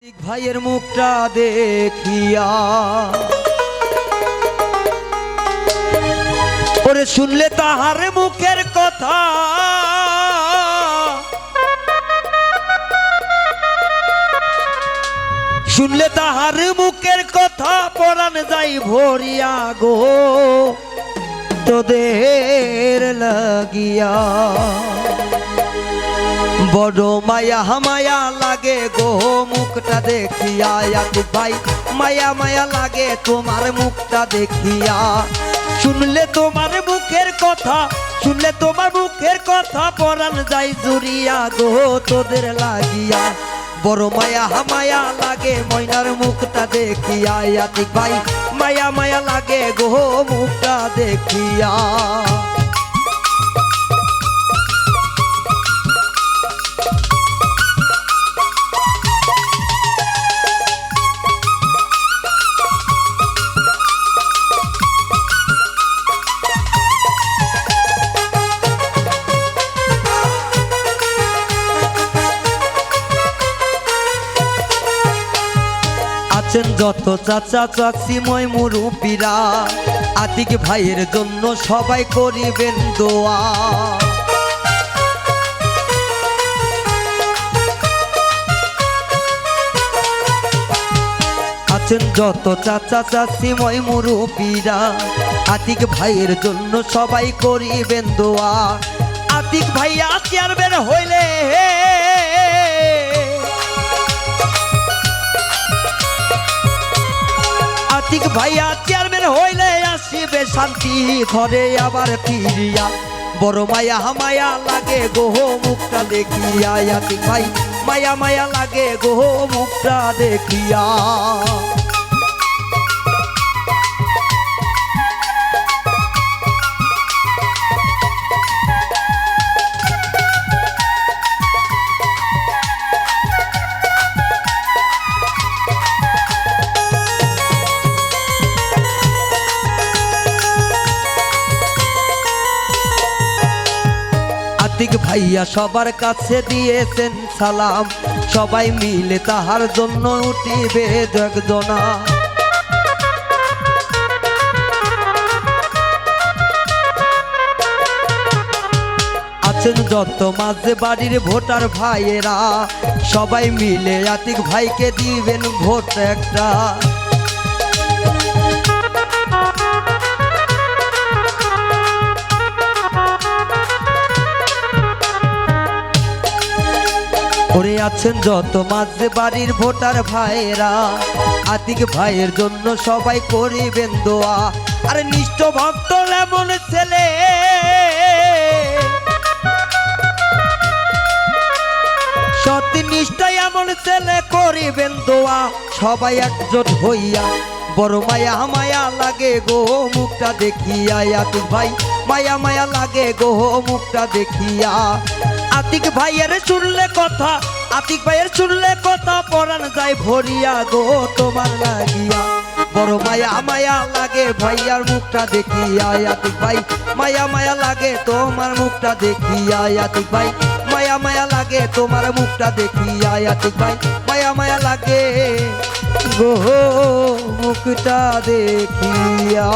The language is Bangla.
ভাইয়ের মুখটা দেখিয়া ওরে শুনলে তাহার মুখের কথা শুনলে তাহার মুখের কথা পরাণ যাই ভরিয়া গো তোদের লাগিয়া বড় মায়া মায়া লাগে গো মুখটা দেখিয়া আতিক ভাই মায়া মায়া লাগে তোমার মুখটা দেখিয়া শুনলে তোমার মুখের কথা শুনলে তোমার মুখের কথা পরাণ যাই জুড়িয়া গো তোদের লাগিয়া বড় মায়া মায়া লাগে ময়নার মুখটা দেখিয়া আতিক ভাই মায়া মায়া লাগে গো মুখটা দেখিয়া যত চাচা চাচি মই মুরুব্বিরা আতিক ভাইয়ের জন্য সবাই করিবেন দোয়া আছেন যত চাচা চাচি মই মুরুব্বিরা আতিক ভাইয়ের জন্য সবাই করিবেন দোয়া আতিক ভাইয়া চেয়ারম্যান হইলে আতিক ভাইয়া চেয়ারম্যান হইলে আসিবে শান্তি ঘরে আবার ফিরিয়া বড় মায়া মায়া লাগে গো মুখটা দেখিয়া আতিক ভাই মায়া মায়া লাগে গো মুখটা দেখিয়া আতিক ভাইয়া সবার কাছে দিয়েছেন সালাম সবাই মিলে তাহার জন্য উঠিবে জগজনা আছেন যত মাঝে বাড়ির ভোটার ভাইয়েরা সবাই মিলে আতিক ভাইকে দিবেন ভোট একটা ওরে আছেন যত মাঝে বাড়ির ভোটার ভাইয়েরা আতিক ভাইয়ের জন্য সবাই করিবেন দোয়া আরে নিষ্ঠ ভক্ত এমন ছেলে সত্যনিষ্ঠ এমন ছেলে করিবেন দোয়া সবাই একজোট হইয়া বড় মায়া মায়া লাগে গো মুখটা দেখিয়া আতিক ভাই মায়া মায়া লাগে গো মুখটা দেখিয়া আতিক ভাইয়ের শুনলে কথা আতিক ভাইয়ের শুনলে কথা পরাণ যায় ভরিয়া গো তোমার লাগিয়া বড় মায়া মায়া লাগে ভাইয়ার মুখটা দেখিয়া আতিক ভাই মায়া মায়া লাগে তোমার মুখটা দেখিয়া আতিক ভাই মায়া মায়া লাগে তোমার মুখটা দেখিয়া আতিক ভাই মায়া মায়া লাগে গো মুখটা দেখিয়া